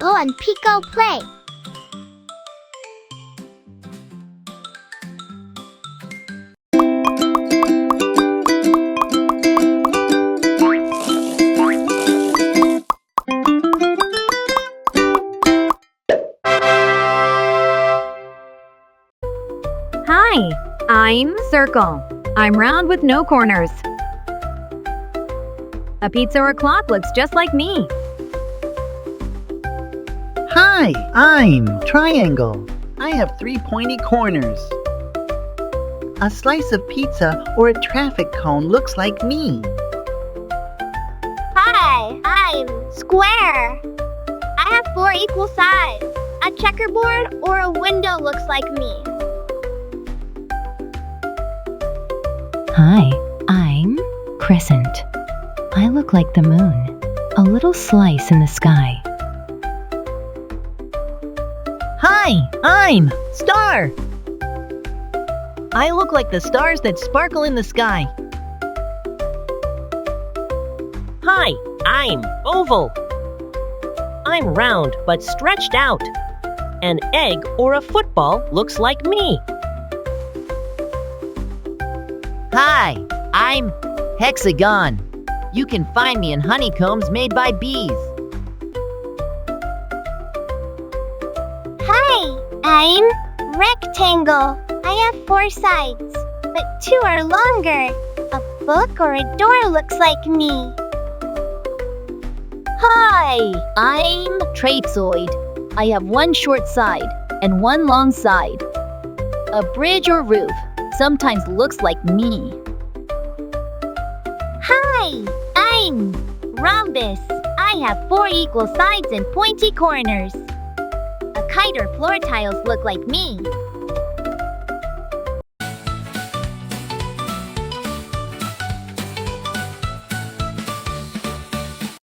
Go and Pico play. Hi, I'm Circle. I'm round with no corners. A pizza or clock looks just like me. Hi, I'm Triangle. I have 3 pointy corners. A slice of pizza or a traffic cone looks like me. Hi, I'm Square. I have 4 equal sides. A checkerboard or a window looks like me. Hi, I'm Crescent. I look like the moon, a little slice in the sky. Hi, I'm Star. I look like the stars that sparkle in the sky. Hi, I'm Oval. I'm round but stretched out. An egg or a football looks like me. Hi, I'm Hexagon. You can find me in honeycombs made by bees. Hi, I'm Rectangle. I have 4 sides, but 2 are longer. A book or a door looks like me. Hi, I'm Trapezoid. I have 1 short side and 1 long side. A bridge or roof sometimes looks like me. Hi, I'm Rhombus. I have 4 equal sides and pointy corners. A kite or floor tiles look like me.